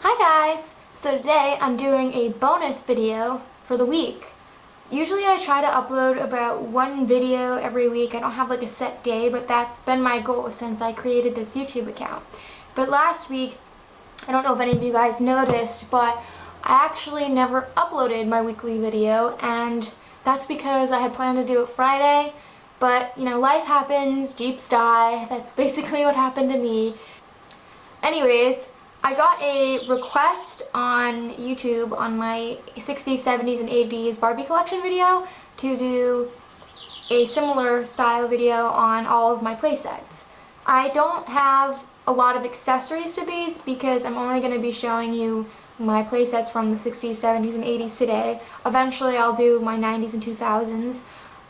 Hi guys! So today I'm doing a bonus video for the week. Usually I try to upload about one video every week. I don't have like a set day, but that's been my goal since I created this YouTube account. But last week, I don't know if any of you guys noticed, but I actually never uploaded my weekly video, and that's because I had planned to do it Friday, but you know, life happens, Jeeps die. That's basically what happened to me. Anyways, I got a request on YouTube on my 60s, 70s, and 80s Barbie collection video to do a similar style video on all of my playsets. I don't have a lot of accessories to these because I'm only going to be showing you my playsets from the 60s, 70s, and 80s today. Eventually I'll do my 90s and 2000s.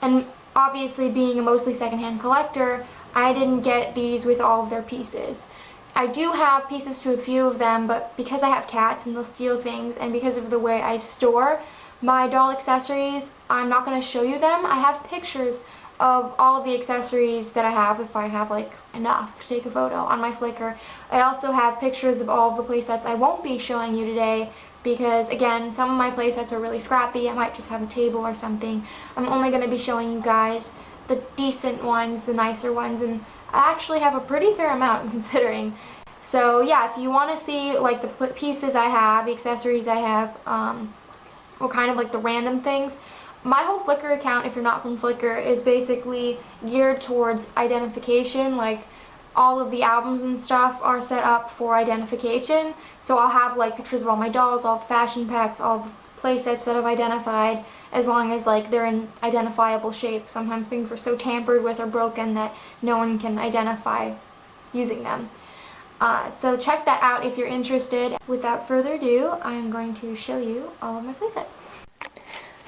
And obviously, being a mostly secondhand collector, I didn't get these with all of their pieces. I do have pieces to a few of them, but because I have cats and they'll steal things, and because of the way I store my doll accessories, I'm not going to show you them. I have pictures of all of the accessories that I have, if I have like enough to take a photo, on my Flickr. I also have pictures of all of the playsets I won't be showing you today because, again, some of my playsets are really scrappy. I might just have a table or something. I'm only going to be showing you guys the decent ones, the nicer ones, and I actually have a pretty fair amount considering. So yeah, if you want to see like the pieces I have, the accessories I have, or kind of like the random things, my whole Flickr account, if you're not from Flickr, is basically geared towards identification. Like, all of the albums and stuff are set up for identification. So I'll have like pictures of all my dolls, all the fashion packs, all the play sets that I've identified, as long as like they're in identifiable shape. Sometimes things are so tampered with or broken that no one can identify using them. So check that out if you're interested. Without further ado, I'm going to show you all of my playsets.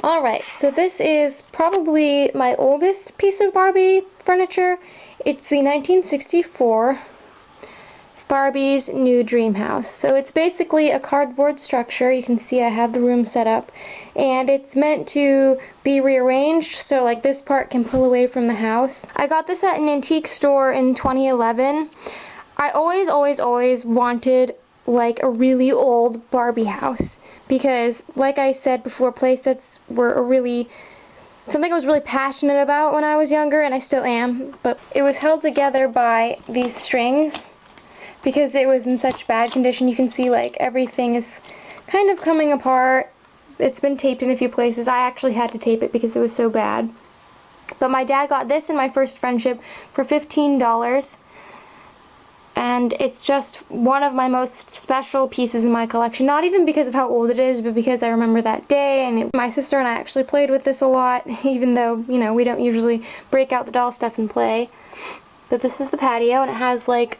Alright, so this is probably my oldest piece of Barbie furniture. It's the 1964 Barbie's New Dream House. So it's basically a cardboard structure. You can see I have the room set up, and it's meant to be rearranged so like this part can pull away from the house. I got this at an antique store in 2011. I always wanted like a really old Barbie house because, like I said before, playsets were something I was really passionate about when I was younger, and I still am, but it was held together by these strings because it was in such bad condition. You can see like everything is kind of coming apart. It's been taped in a few places. I actually had to tape it because it was so bad. But my dad got this in my first friendship for $15. And it's just one of my most special pieces in my collection. Not even because of how old it is, but because I remember that day, and my sister and I actually played with this a lot, even though, you know, we don't usually break out the doll stuff and play. But this is the patio, and it has like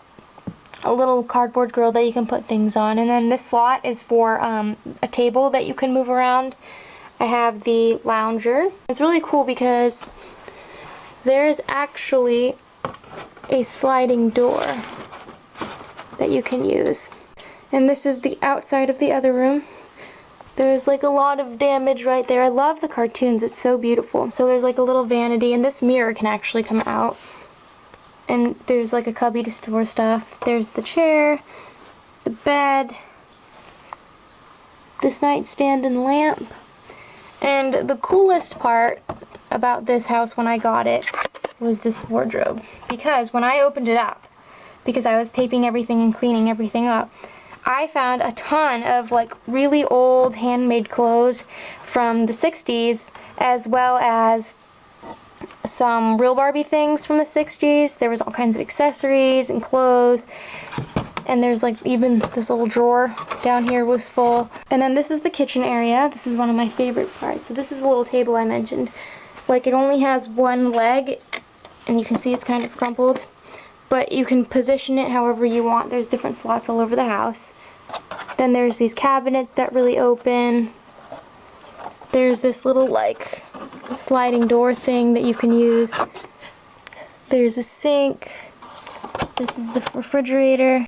a little cardboard grill that you can put things on. And then this slot is for a table that you can move around. I have the lounger. It's really cool because there is actually a sliding door that you can use. And this is the outside of the other room. There's like a lot of damage right there. I love the cartoons, it's so beautiful. So there's like a little vanity, and this mirror can actually come out. And there's like a cubby to store stuff. There's the chair, the bed, this nightstand and lamp. And the coolest part about this house when I got it was this wardrobe. Because when I opened it up, because I was taping everything and cleaning everything up, I found a ton of like really old handmade clothes from the 60s, as well as some real Barbie things from the 60s. There was all kinds of accessories and clothes, and there's like even this little drawer down here was full. And then this is the kitchen area. This is one of my favorite parts. So this is the little table I mentioned. Like, it only has one leg, and you can see it's kind of crumpled, but you can position it however you want. There's different slots all over the house. Then there's these cabinets that really open. There's this little like sliding door thing that you can use. There's a sink. This is the refrigerator,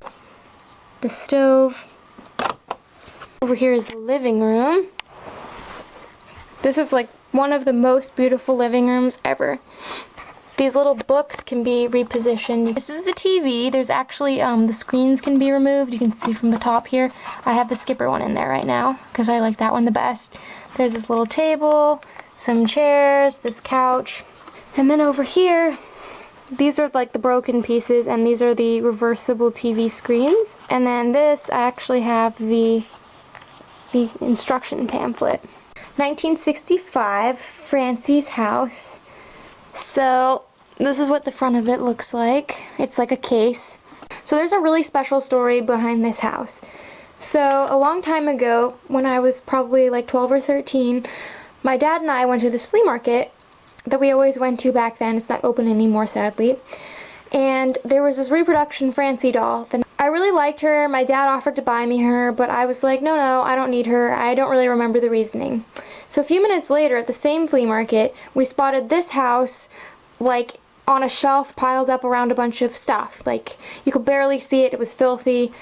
the stove. Over here is the living room. This is like one of the most beautiful living rooms ever. These little books can be repositioned. This is the TV. There's actually, the screens can be removed. You can see from the top here. I have the Skipper one in there right now because I like that one the best. There's this little table, some chairs, this couch. And then over here, these are like the broken pieces, and these are the reversible TV screens. And then this, I actually have the instruction pamphlet. 1965, Francies House. So this is what the front of it looks like. It's like a case. So there's a really special story behind this house. So a long time ago, when I was probably like 12 or 13, my dad and I went to this flea market that we always went to back then. It's not open anymore, sadly. And there was this reproduction Francie doll. I really liked her. My dad offered to buy me her, but I was like, no, I don't need her. I don't really remember the reasoning. So a few minutes later, at the same flea market, we spotted this house, like, on a shelf piled up around a bunch of stuff. Like, you could barely see it. It was filthy.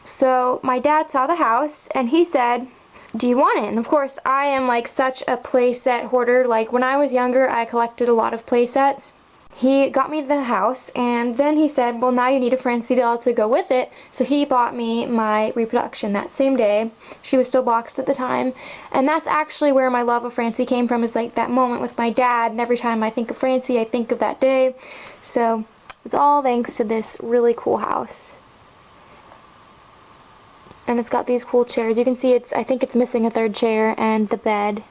So my dad saw the house, and he said, do you want it? And of course, I am like such a playset hoarder. Like, when I was younger, I collected a lot of playsets. He got me the house, and then he said, well, now you need a Francie doll to go with it. So he bought me my reproduction that same day. She was still boxed at the time. And that's actually where my love of Francie came from, is like that moment with my dad. And every time I think of Francie, I think of that day. So it's all thanks to this really cool house. And it's got these cool chairs. You can see I think it's missing a third chair and the bed.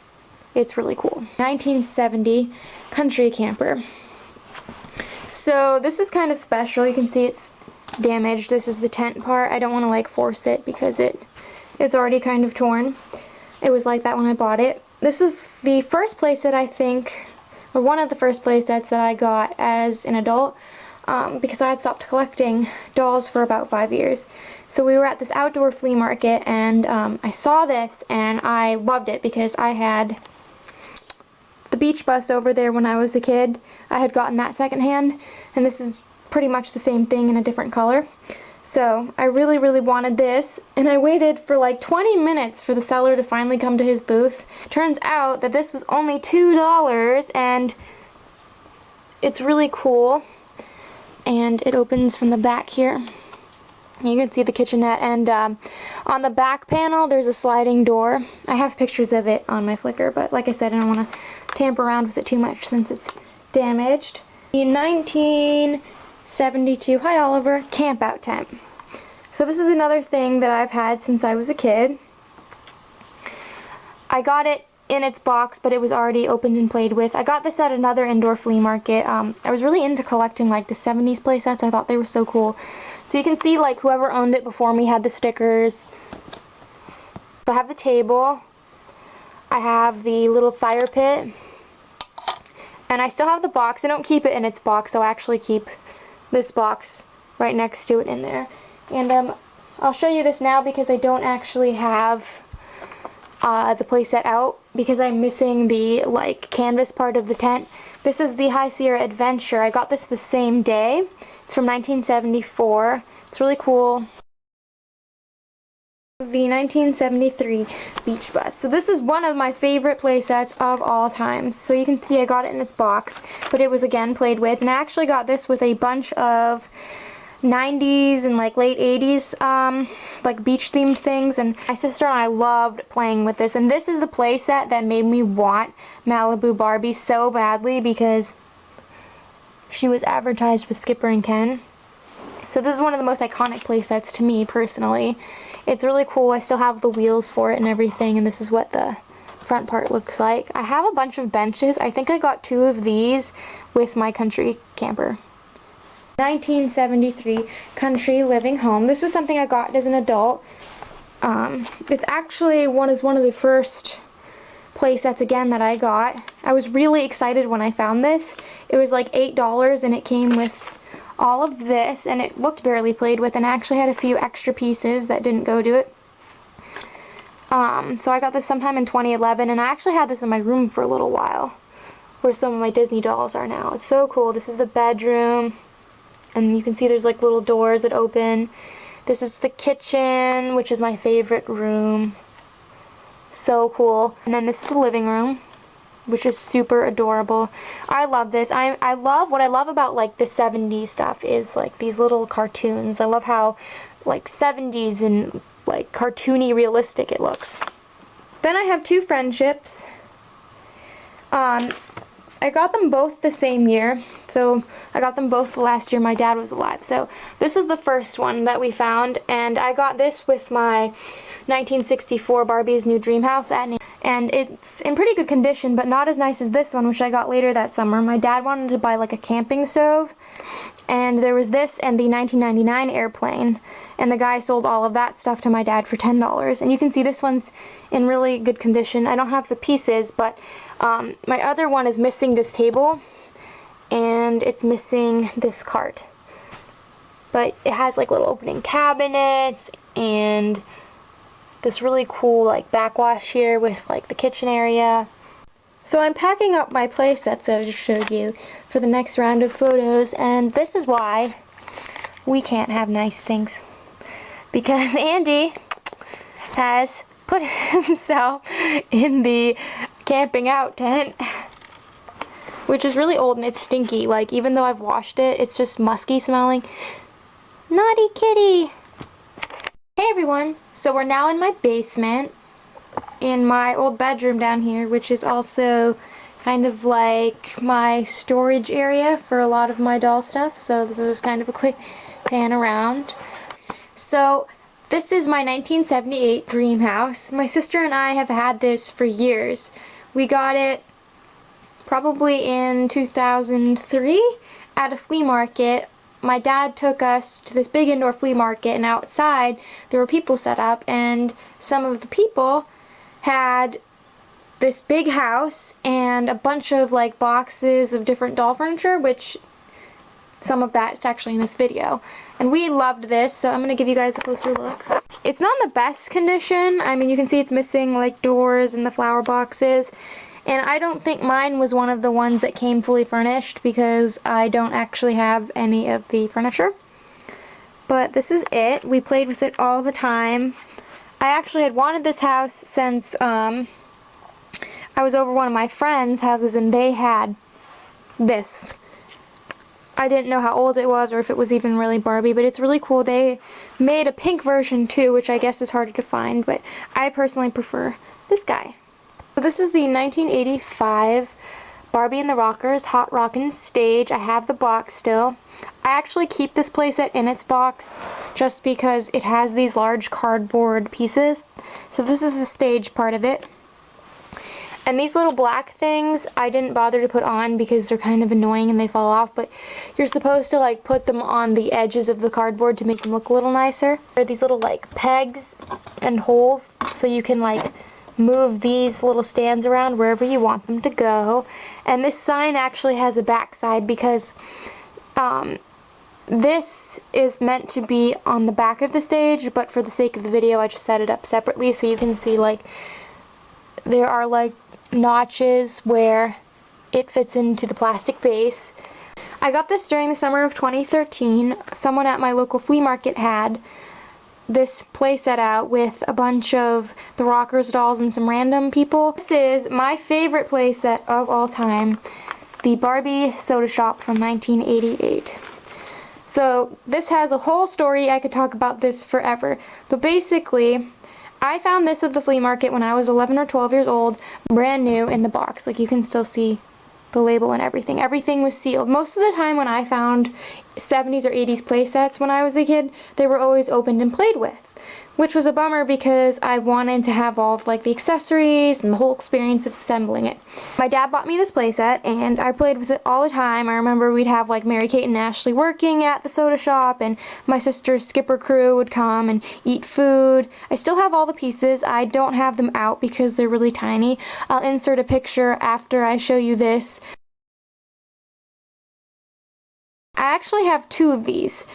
It's really cool. 1970 country camper. So this is kind of special. You can see it's damaged. This is the tent part. I don't want to like force it because it's already kind of torn. It was like that when I bought it. This is the first playset, I think, or one of the first playsets that I got as an adult, because I had stopped collecting dolls for about 5 years. So we were at this outdoor flea market, and I saw this and I loved it because I had the beach bus over there when I was a kid. I had gotten that secondhand, and this is pretty much the same thing in a different color. So I really, really wanted this, and I waited for like 20 minutes for the seller to finally come to his booth. Turns out that this was only $2, and it's really cool. And it opens from the back here. You can see the kitchenette, and on the back panel there's a sliding door. I have pictures of it on my Flickr, but like I said, I don't want to tamper around with it too much since it's damaged. The 1972, hi Oliver, camp out tent. So this is another thing that I've had since I was a kid. I got it in its box, but it was already opened and played with. I got this at another indoor flea market. I was really into collecting like the 70s playsets. I thought they were so cool. So you can see like whoever owned it before me had the stickers. I have the table. I have the little fire pit. And I still have the box. I don't keep it in its box, so I actually keep this box right next to it in there. And I'll show you this now because I don't actually have the playset out because I'm missing the like canvas part of the tent. This is the High Sierra Adventure. I got this the same day. It's from 1974. It's really cool. The 1973 Beach Bus. So this is one of my favorite playsets of all time. So you can see I got it in its box, but it was again played with. And I actually got this with a bunch of 90s and like late 80s like beach themed things, and my sister and I loved playing with this. And this is the playset that made me want Malibu Barbie so badly because she was advertised with Skipper and Ken. So this is one of the most iconic playsets to me personally. It's really cool. I still have the wheels for it and everything, and this is what the front part looks like. I have a bunch of benches. I think I got 2 of these with my country camper. 1973 Country Living Home. This is something I got as an adult. It's actually one of the first playsets again that I got. I was really excited when I found this. It was like $8 and it came with all of this, and it looked barely played with, and I actually had a few extra pieces that didn't go to it. So I got this sometime in 2011, and I actually had this in my room for a little while, where some of my Disney dolls are now. It's so cool. This is the bedroom, and you can see there's like little doors that open. This is the kitchen, which is my favorite room. So cool. And then this is the living room. which is super adorable. I love this. I love, what I love about like the 70s stuff is like these little cartoons. I love how like 70s and like cartoony realistic it looks. Then I have two friendships. I got them both the same year, so I got them both the last year my dad was alive. So this is the first one that we found, and I got this with my 1964 Barbie's New Dream House, and it's in pretty good condition, but not as nice as this one, which I got later that summer. My dad wanted to buy like a camping stove, and there was this and the 1999 airplane, and the guy sold all of that stuff to my dad for $10. And you can see this one's in really good condition. I don't have the pieces, but my other one is missing this table, and it's missing this cart. But it has like little opening cabinets, and this really cool like backwash here with like the kitchen area. So I'm packing up my playsets that I just showed you for the next round of photos, and this is why we can't have nice things. Because Andy has put himself in the camping out tent, which is really old and it's stinky. Like, even though I've washed it, it's just musky smelling. Naughty kitty! Hey everyone! So we're now in my basement, in my old bedroom down here, which is also kind of like my storage area for a lot of my doll stuff. So this is just kind of a quick pan around. So this is my 1978 dream house. My sister and I have had this for years. We got it probably in 2003 at a flea market. My dad took us to this big indoor flea market, and outside there were people set up, and some of the people had this big house and a bunch of like boxes of different doll furniture, which some of that is actually in this video. And we loved this, so I'm going to give you guys a closer look. It's not in the best condition. I mean, you can see it's missing like doors and the flower boxes. And I don't think mine was one of the ones that came fully furnished, because I don't actually have any of the furniture. But this is it. We played with it all the time. I actually had wanted this house since I was over one of my friends' houses, and they had this. I didn't know how old it was or if it was even really Barbie, but it's really cool. They made a pink version too, which I guess is harder to find, but I personally prefer this guy. So this is the 1985 Barbie and the Rockers Hot Rockin' Stage. I have the box still. I actually keep this playset in its box just because it has these large cardboard pieces. So this is the stage part of it. And these little black things I didn't bother to put on because they're kind of annoying and they fall off, but you're supposed to like put them on the edges of the cardboard to make them look a little nicer. There are these little like pegs and holes, so you can like move these little stands around wherever you want them to go. And this sign actually has a backside because this is meant to be on the back of the stage, but for the sake of the video I just set it up separately, so you can see like there are like notches where it fits into the plastic base. I got this during the summer of 2013. Someone at my local flea market had this play set out with a bunch of the Rockers dolls and some random people. This is my favorite play set of all time, the Barbie Soda Shop from 1988. So this has a whole story. I could talk about this forever, but basically I found this at the flea market when I was 11 or 12 years old, brand new in the box. Like, you can still see the label and everything. Everything was sealed. Most of the time when I found 70s or 80s play sets when I was a kid, they were always opened and played with, which was a bummer because I wanted to have all of like the accessories and the whole experience of assembling it. My dad bought me this play set and I played with it all the time. I remember we'd have like Mary Kate and Ashley working at the soda shop, and my sister's skipper crew would come and eat food. I still have all the pieces. I don't have them out because they're really tiny. I'll insert a picture after I show you this. I actually have two of these,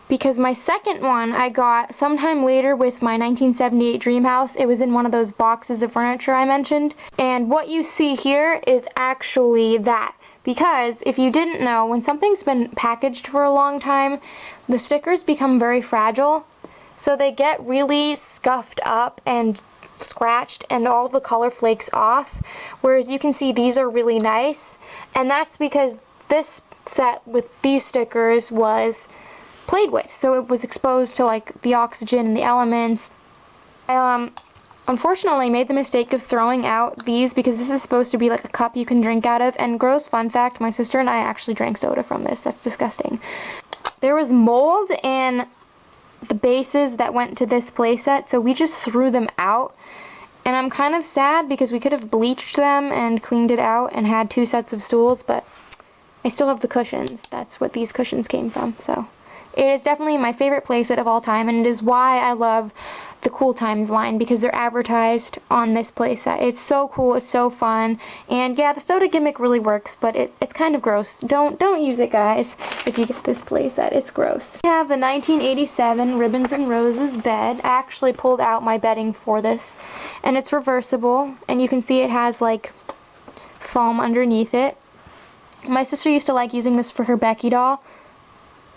because my second one I got sometime later with my 1978 dream house. It was in one of those boxes of furniture I mentioned. And what you see here is actually that. Because if you didn't know, when something's been packaged for a long time, the stickers become very fragile. So they get really scuffed up and scratched and all the color flakes off, whereas you can see these are really nice, and that's because this set with these stickers was played with, so it was exposed to like the oxygen and the elements. I unfortunately made the mistake of throwing out these because this is supposed to be like a cup you can drink out of, and gross fun fact, my sister and I actually drank soda from this. That's disgusting. There was mold in the bases that went to this playset, so we just threw them out, and I'm kind of sad because we could have bleached them and cleaned it out and had 2 sets of stools, but I still have the cushions. That's what these cushions came from, so it is definitely my favorite playset of all time, and it is why I love the Cool Times line, because they're advertised on this playset. It's so cool, it's so fun, and yeah, the soda gimmick really works, but it's kind of gross. Don't use it, guys, if you get this playset. It's gross. We have the 1987 Ribbons and Roses bed. I actually pulled out my bedding for this, and it's reversible, and you can see it has like foam underneath it. My sister used to like using this for her Becky doll.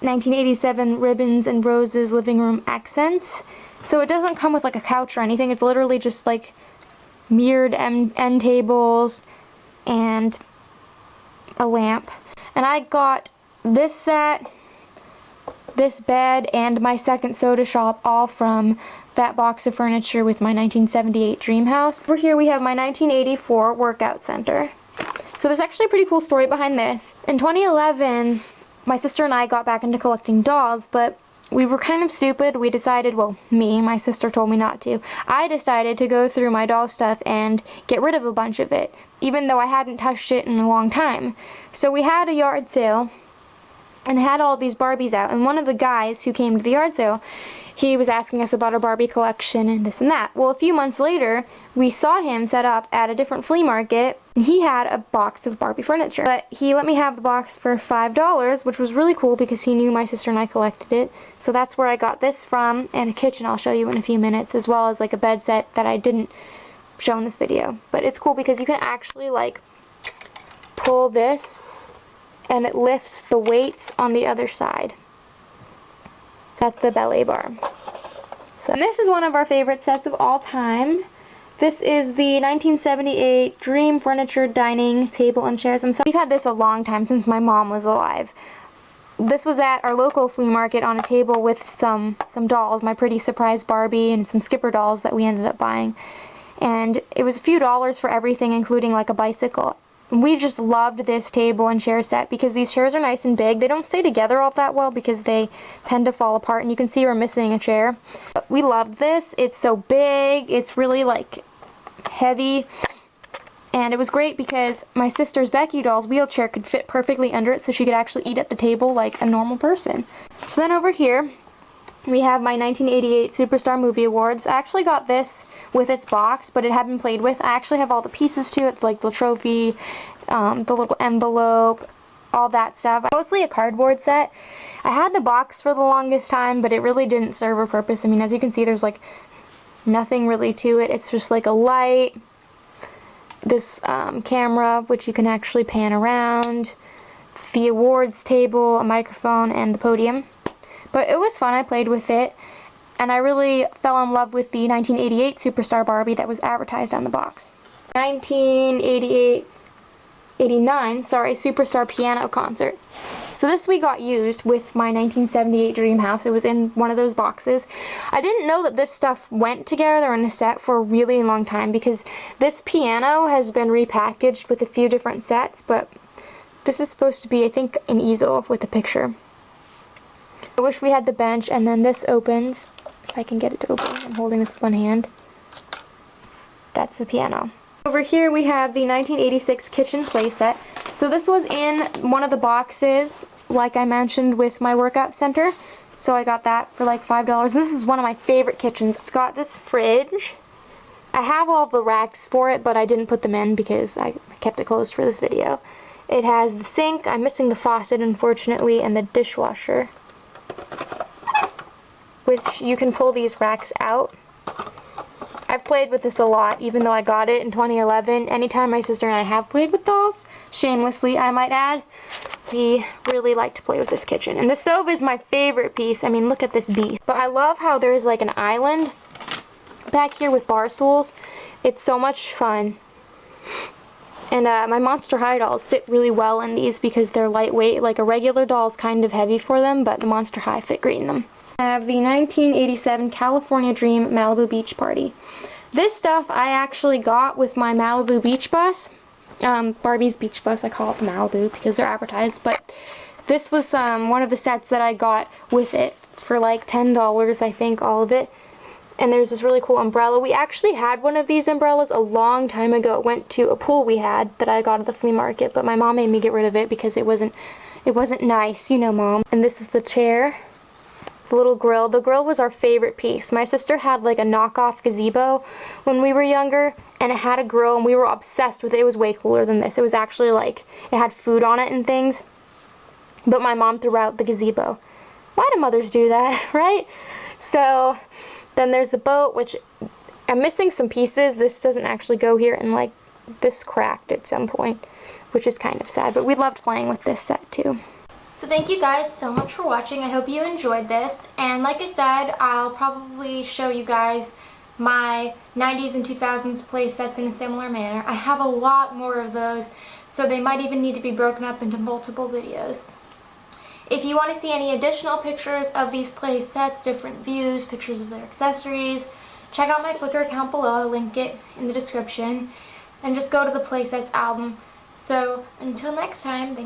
1987 Ribbons and Roses living room accents. So it doesn't come with like a couch or anything. It's literally just like mirrored end tables and a lamp. And I got this set, this bed, and my second soda shop all from that box of furniture with my 1978 dream house. Over here we have my 1984 workout center. So there's actually a pretty cool story behind this. In 2011, my sister and I got back into collecting dolls, but we were kind of stupid. We decided, well, my sister told me not to. I decided to go through my doll stuff and get rid of a bunch of it, even though I hadn't touched it in a long time. So we had a yard sale and had all these Barbies out, and one of the guys who came to the yard sale, he was asking us about our Barbie collection and this and that. Well, a few months later, we saw him set up at a different flea market, and he had a box of Barbie furniture. But he let me have the box for $5, which was really cool because he knew my sister and I collected it. So that's where I got this from, and a kitchen I'll show you in a few minutes, as well as like a bed set that I didn't show in this video. But it's cool because you can actually like pull this, and it lifts the weights on the other side. So that's the ballet bar. So, and this is one of our favorite sets of all time. This is the 1978 Dream Furniture Dining Table and Chairs. We've had this a long time, since my mom was alive. This was at our local flea market on a table with some dolls, my Pretty Surprise Barbie and some Skipper dolls that we ended up buying. And it was a few dollars for everything, including like a bicycle. We just loved this table and chair set because these chairs are nice and big. They don't stay together all that well because they tend to fall apart, and you can see we're missing a chair. But we loved this. It's so big. It's really like heavy. And it was great because my sister's Becky doll's wheelchair could fit perfectly under it, so she could actually eat at the table like a normal person. So then over here, we have my 1988 Superstar Movie Awards. I actually got this with its box, but it had been played with. I actually have all the pieces to it, like the trophy, the little envelope, all that stuff. Mostly a cardboard set. I had the box for the longest time, but it really didn't serve a purpose. I mean, as you can see, there's like nothing really to it. It's just like a light, this camera, which you can actually pan around, the awards table, a microphone, and the podium. But it was fun. I played with it, and I really fell in love with the 1988 Superstar Barbie that was advertised on the box. 1989 Superstar Piano Concert. So this we got used with my 1978 Dream House. It was in one of those boxes. I didn't know that this stuff went together in a set for a really long time, because this piano has been repackaged with a few different sets, but this is supposed to be, I think, an easel with a picture. I wish we had the bench, and then this opens. If I can get it to open, I'm holding this with one hand. That's the piano. Over here we have the 1986 kitchen playset. So this was in one of the boxes, like I mentioned, with my workout center. So I got that for like $5. This is one of my favorite kitchens. It's got this fridge. I have all the racks for it, but I didn't put them in because I kept it closed for this video. It has the sink. I'm missing the faucet, unfortunately, and the dishwasher, which you can pull these racks out. I've played with this a lot, even though I got it in 2011. Anytime my sister and I have played with dolls, shamelessly I might add, we really like to play with this kitchen. And the stove is my favorite piece. I mean, look at this beast. But I love how there's like an island back here with bar stools. It's so much fun. And my Monster High dolls sit really well in these because they're lightweight. Like a regular doll's kind of heavy for them, but the Monster High fit great in them. I have the 1987 California Dream Malibu Beach Party. This stuff I actually got with my Malibu beach bus. Barbie's beach bus, I call it the Malibu because they're advertised, but this was one of the sets that I got with it for like $10, I think, all of it. And there's this really cool umbrella. We actually had one of these umbrellas a long time ago. It went to a pool we had that I got at the flea market, but my mom made me get rid of it because it wasn't nice, you know, Mom. And this is the chair, the little grill. The grill was our favorite piece. My sister had like a knockoff gazebo when we were younger, and it had a grill, and we were obsessed with it. It was way cooler than this. It was actually like, it had food on it and things, but my mom threw out the gazebo. Why do mothers do that, right? So then there's the boat, which I'm missing some pieces. This doesn't actually go here, and like this cracked at some point, which is kind of sad, but we loved playing with this set too. So thank you guys so much for watching. I hope you enjoyed this, and like I said, I'll probably show you guys my 90s and 2000s play sets in a similar manner. I have a lot more of those, so they might even need to be broken up into multiple videos. If you want to see any additional pictures of these play sets, different views, pictures of their accessories, check out my Flickr account below. I'll link it in the description. And just go to the Playsets album. So until next time, thank you.